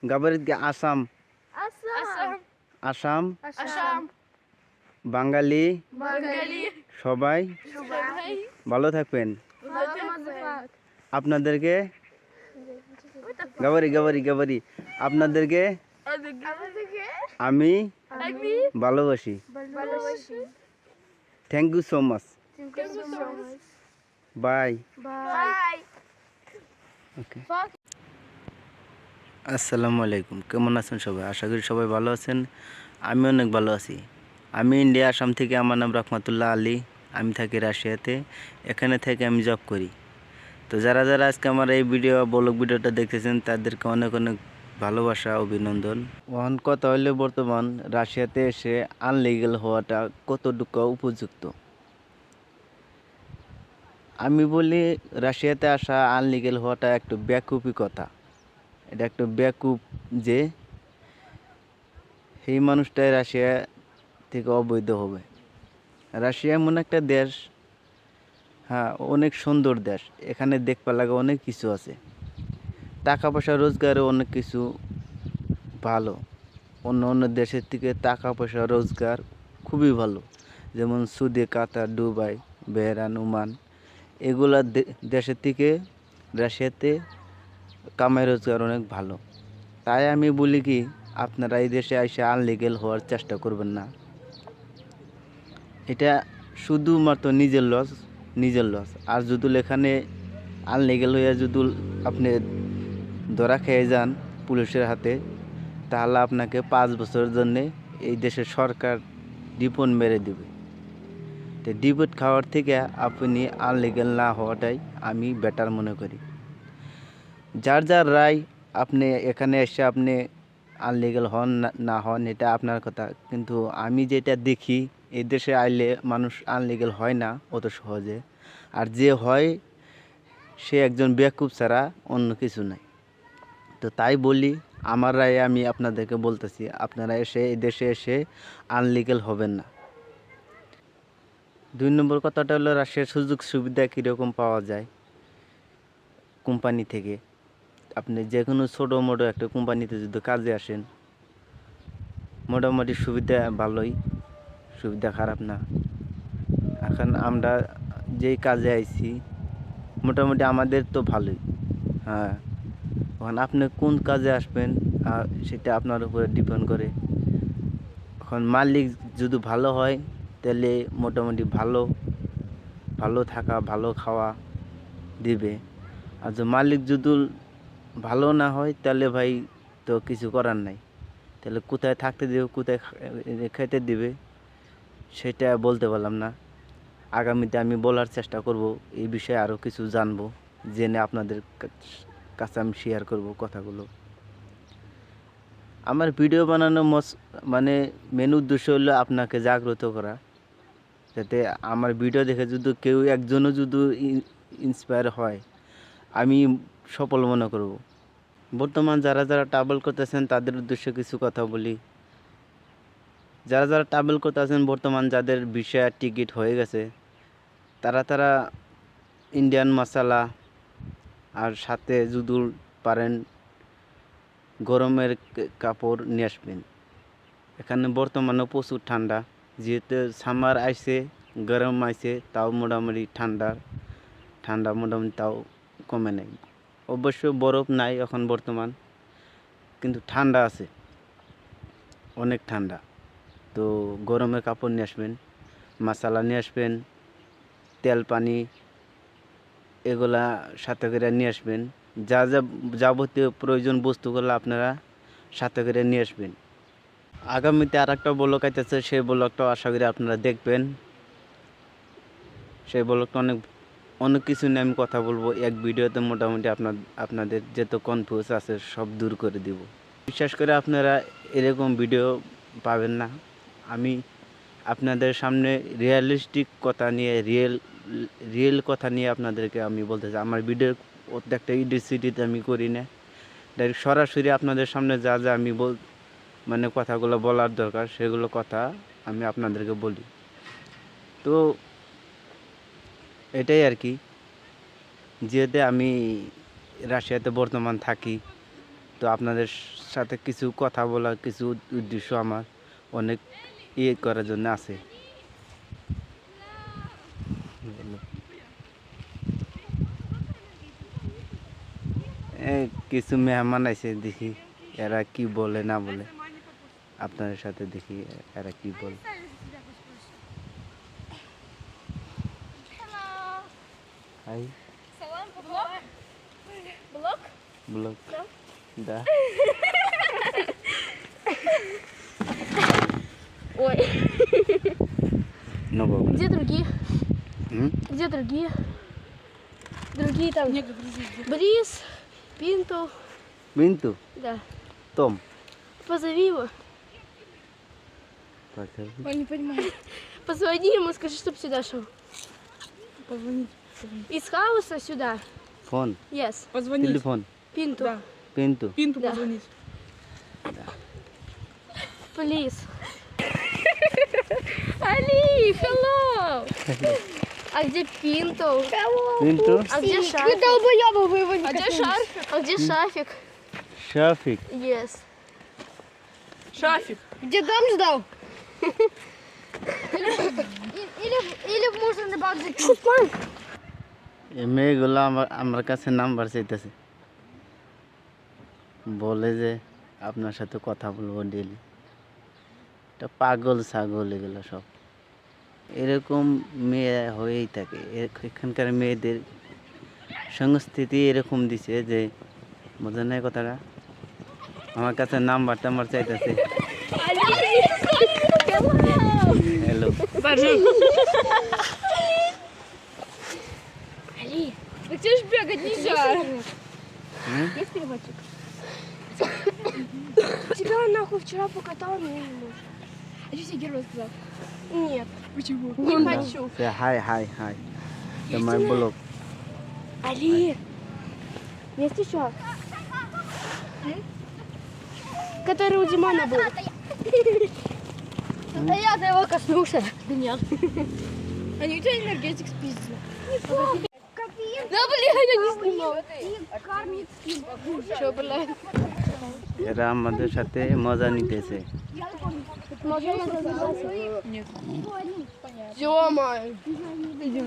গাবারিত গে আসাম আসাম আসাম আসাম বাঙালি বাঙালি সবাই সবাই ভালো থাকবেন। ধন্যবাদ আপনাদেরকে গাবারি আপনাদেরকে আমাদেরকে আমি আমি ভালোবাসি। ভালোবাসি thank you so much. Thank you so much. Bye. Bye. Okay, আসসালামু আলাইকুম। কেমন আছেন সবাই? আশা করি সবাই ভালো আছেন। আমি অনেক ভালো আছি। আমি ইন্ডিয়া আসাম থেকে। আমার নাম রহমতুল্লাহ আলী। আমি থাকি রাশিয়াতে। এখানে থেকে আমি জব করি। তো যারা যারা আজকে আমার এই ব্লগ ভিডিওটা দেখতেছেন তাদেরকে অনেক অনেক ভালোবাসা, অভিনন্দন। ওখান কথা হলে বর্তমান রাশিয়াতে এসে আনলিগ্যাল হওয়াটা কতটুকু উপযুক্ত। আমি বলি রাশিয়াতে আসা আনলিগ্যাল হওয়াটা একটু বেকুফি কথা। এটা একটু বেকুব যে সেই মানুষটাই রাশিয়া থেকে অবৈধ হবে। রাশিয়া এমন একটা দেশ, হ্যাঁ, অনেক সুন্দর দেশ। এখানে দেখতে লাগে অনেক কিছু আছে। টাকা পয়সা রোজগারে অনেক কিছু ভালো। অন্য অন্য দেশের থেকে টাকা পয়সা রোজগার খুবই ভালো। যেমন সৌদি, কাতার, দুবাই, বেহরান, ওমান, এগুলা দেশের থেকে রাশিয়াতে কামাই রোজগার অনেক ভালো। তাই আমি বলি কি, আপনারা এই দেশে এসে আনলিগ্যাল হওয়ার চেষ্টা করবেন না। এটা শুধুমাত্র নিজের লস। আর যদি এখানে আনলিগ্যাল হয়ে যদি আপনি ধরা খেয়ে যান পুলিশের হাতে, তাহলে আপনাকে 5 বছরের জন্যে এই দেশের সরকার ডিপোর্ট মেরে দেবে। তো ডিপোর্ট খাওয়ার থেকে আপনি আনলিগ্যাল না হওয়াটাই আমি বেটার মনে করি। যার যার রায়, আপনি এখানে এসে আপনি আনলিগ্যাল হন না হন এটা আপনার কথা। কিন্তু আমি যেটা দেখি, এই দেশে আইলে মানুষ আনলিগ্যাল হয় না অত সহজে। আর যে হয় সে একজন বেকুব ছাড়া অন্য কিছু নাই। তো তাই বলি, আমার রায়ে আমি আপনাদেরকে বলতেছি, আপনারা এসে এই দেশে এসে আনলিগ্যাল হবেন না। 2 নম্বর কথাটা হলো রাশিয়ার সুযোগ সুবিধা কীরকম পাওয়া যায় কোম্পানি থেকে। আপনি যে কোনো ছোটো মোটো একটা কোম্পানিতে যদি কাজে আসেন, মোটামুটি সুবিধা ভালোই, সুবিধা খারাপ না। এখন আমরা যেই কাজে আইছি মোটামুটি আমাদের তো ভালোই। হ্যাঁ, এখন আপনি কোন কাজে আসবেন সেটা আপনার উপরে ডিপেন্ড করে। এখন মালিক যদি ভালো হয় তাহলে মোটামুটি ভালো থাকা, ভালো খাওয়া দিবে। আর যদি মালিক যদি ভালো না হয় তাহলে ভাই তো কিছু করার নাই। তাহলে কোথায় থাকতে দেবে, কোথায় খেতে দিবে সেটা বলতে পারলাম না। আগামীতে আমি বলার চেষ্টা করব, এই বিষয়ে আরও কিছু জানবো, জেনে আপনাদের কাছে আমি শেয়ার করব কথাগুলো। আমার ভিডিও বানানো মানে মেন উদ্দেশ্য হলো আপনাকে জাগ্রত করা, যাতে আমার ভিডিও দেখে যদি কেউ একজনও যদি ইন্সপায়ার হয় আমি সফল মনে করব। বর্তমান যারা যারা ট্রাভেল করতেছেন তাদের উদ্দেশ্যে কিছু কথা বলি। যারা ট্রাভেল করতেছেন, বর্তমান যাদের ভিসা টিকিট হয়ে গেছে, তারা ইন্ডিয়ান মশলা আর সাথে যদি পারেন গরমের কাপড় নিয়ে আসবেন। এখানে বর্তমানে প্রচুর ঠান্ডা, যেহেতু সামার আইছে, গরম আইছে, তাও মোটামুটি ঠান্ডা মোটামুটি তাও কমে নেই। অবশ্য বরফ নাই এখন বর্তমান, কিন্তু ঠান্ডা আছে, অনেক ঠান্ডা। তো গরমের কাপড় নিয়ে আসবেন, মশলা নিয়ে আসবেন, তেল পানি এগুলা সাথে করে নিয়ে আসবেন। যা যা যাবতীয় প্রয়োজন বস্তুগুলো আপনারা সাথে করে নিয়ে আসবেন। আগামীতে আর একটা ব্লগ আইতেছে, সেই ব্লগটাও আশা করি আপনারা দেখবেন। সেই ব্লগটা অনেক কিছু নিয়ে আমি কথা বলবো এক ভিডিওতে। মোটামুটি আপনাদের যত কনফিউজ আছে সব দূর করে দিব। বিশ্বাস করে আপনারা এরকম ভিডিও পাবেন না। আমি আপনাদের সামনে রিয়েলিস্টিক কথা নিয়ে, রিয়েল কথা নিয়ে আপনাদেরকে আমি বলতে চাই। আমার ভিডিওর প্রত্যেকটা ইডিসিটিতে আমি করি না, ডাইরেক্ট সরাসরি আপনাদের সামনে যা যা আমি মানে কথাগুলো বলার দরকার সেগুলো কথা আমি আপনাদেরকে বলি। তো এটাই আর কি। যেহেতু আমি রাশিয়াতে বর্তমান থাকি, তো আপনাদের সাথে কিছু কথা বলার কিছু উদ্দেশ্য আমার অনেক ইয়ে করার জন্য আছে। কিছু মেহমান আছে, দেখি এরা কি বলে না বলে, আপনাদের সাথে দেখি এরা কি বলে। Hi Salam, blok. Blok? Blog দা Ой. No problem. Где другие? Где другие? Другие там. Брис, Пинту. বিন্তু Да. том Позови его. Он не понимает. Позвони ему, скажи, чтобы сюда шел. Позвонить. Из хаоса сюда. Phone Yes. Позвонить. টেলিফোন Пинту. Да. কিন্তু Пинту Да. позвонить. Please. Али, hello. А где Пинту? কিন্তু А где Шафик? долбоёбы, вы его не А где Шарфик? А где Шафик? শফিক Yes. Шафик. Где дом ждал? Или в мусорный бак закинуть. এই মেয়েগুলো আমার কাছে নাম্বার চাইতেছে, বলে যে আপনার সাথে কথা বলবো ডেলি। এটা পাগল ছাগল এগুলো সব, এরকম মেয়ে হয়েই থাকে। এখানকার মেয়েদের সংস্কৃতি এরকম দিছে যে, বোঝেন না এই কথাটা। আমার কাছে নাম্বার টাম্বার চাইতেছে। হ্যালো, Али. Да тебе ж бегать нельзя. Есть переводчик? Тебя он нахуй вчера покатал, но я не могу. А что тебе герой сказал? Нет. Почему? Не хочу. সে হাই হাই হাই, এটা মাই ব্লগ। Али. Есть еще? Который у Димана был. Да я-то его коснулся. Да нет. Они у тебя энергетик спиздили. Да, блин, я не снимал. Че, блядь? এরা আমাদের সাথে মজা নিতেছে। Нет. Ё-моё.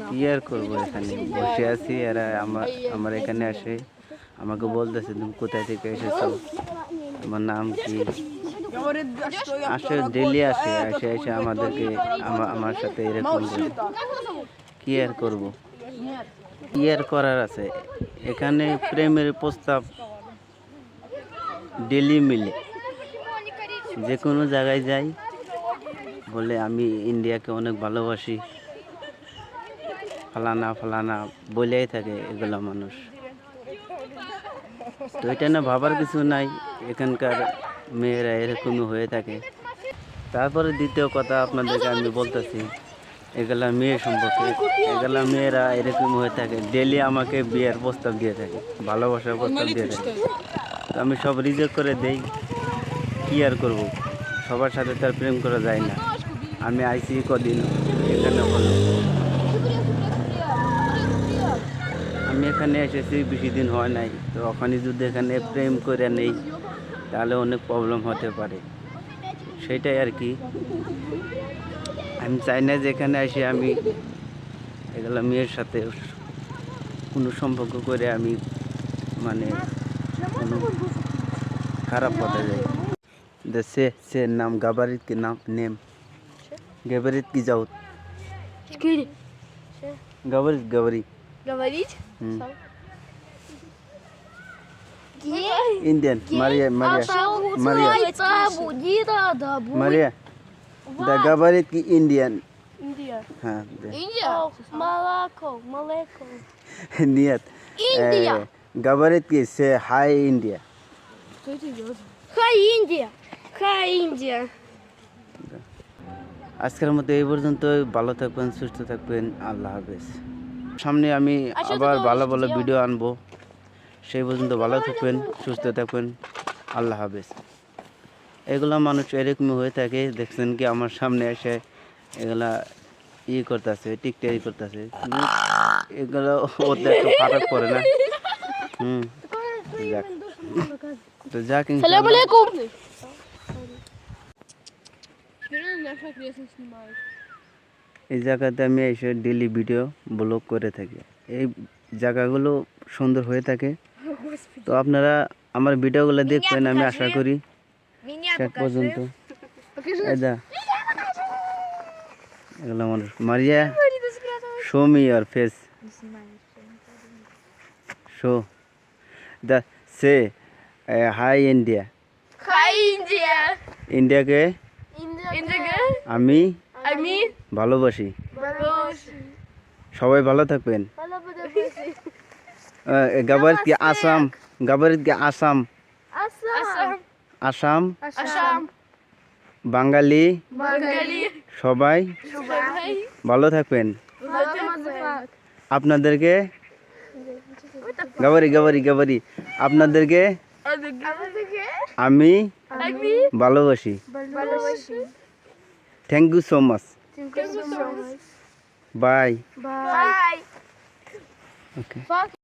কি আর করবো, এখানে বসে আছি। এরা আমার এখানে আসে, আমাকে বলতেছে তুমি কোথায় থেকে এসেছো, তোমার নাম কি। Говорит, да что я আসে второй ডেলি год, আসে, этот এসে хуй আমাদেরকে আমার সাথে এরকম Молчи করে। там. কি আর করবো, কি আর করার আছে। এখানে প্রেমের প্রস্তাব ডেলি মিলে, যে কোনো জায়গায় যাই বলে আমি ইন্ডিয়াকে অনেক ভালোবাসি, ফালানা ফালানা বলেই থাকে এগুলো মানুষ। তো এটা না ভাবার কিছু নাই, এখানকার মেয়েরা এরকমই হয়ে থাকে। তারপরে দ্বিতীয় কথা আপনাদেরকে আমি বলতেছি এগুলা মেয়ে সম্পর্কে। এগুলা মেয়েরা এরকম হয়ে থাকে, ডেলি আমাকে বিয়ের প্রস্তাব দিয়ে থাকে, ভালোবাসার প্রস্তাব দিয়ে থাকে। তো আমি সব রিজেক্ট করে দেই, কি আর করব, সবার সাথে তার প্রেম করা যায় না। আমি আইসি কদিন এখানে হলো, আমি এখানে এসেছি বেশি দিন হয় নাই। তো ওখানে যদি এখানে প্রেম করে নেই তাহলে অনেক প্রবলেম হতে পারে, সেটাই আর কি। আমি চাই না যে এখানে এসে আমি এগুলো মেয়ের সাথে কোনো সম্পর্ক করে আমি মানে কোনো খারাপ পথে যাই। সে নাম গাবারিত কি নাম নেম গাবারিত কি যাও 4. গাবারিত গাবারি Говорить? ইন্ডিয়ান মারিয়া মারিয়া মারিয়া মারিয়া দা গাবারিত কি ইন্ডিয়ান। Индия. হ্যাঁ Индия? Молоко. Молоко. নিয়ত Индия. গাবারিত কি সে হাই ইন্ডিয়া। Что это идет? Хай, Индия. Хай, Индия. আজকের মতো এই পর্যন্ত। ভালো থাকবেন, সুস্থ থাকবেন, আল্লাহ হাফেজ। সামনে আমি আবার ভালো ভালো ভিডিও আনবো, সেই পর্যন্ত ভালো থাকবেন, সুস্থ থাকবেন, আল্লাহ হাফেজ। এগুলা মানুষ এরকম হয়ে থাকে, দেখছেন কি আমার সামনে এসে এগুলা করতেছে, টিকটাই করতেছে, এগুলো ওদের তো ফারাক পড়ে না। যাক। তো যাক Салям ইনশাআল্লাহ। алейкум. এই জায়গাতে আমি এসে ডেলি ভিডিও ব্লগ করে থাকি। এই জায়গাগুলো সুন্দর হয়ে থাকে, তো আপনারা আমার ভিডিওগুলো দেখবেন আমি আশা করি শেষ পর্যন্ত। এদা এগুলো মানুষ মারিয়া show me your face, show the say hi India. Hi, India. ইন্ডিয়াকে India. আমি Ami. ভালোবাসি। Balos. সবাই ভালো থাকবেন। গাবার কি আসাম, গাবার কি আসাম, Assam. আসাম Assam. বাঙালি Bengali. সবাই Dubai. ভালো থাকবেন। Motherfuck. আপনাদেরকে গাবারি গাবারি গাবারি আপনাদেরকে আমি Ami. ভালোবাসি। Balos. Thank you so much, Thank you so much. Bye. Bye. Okay. Fuck.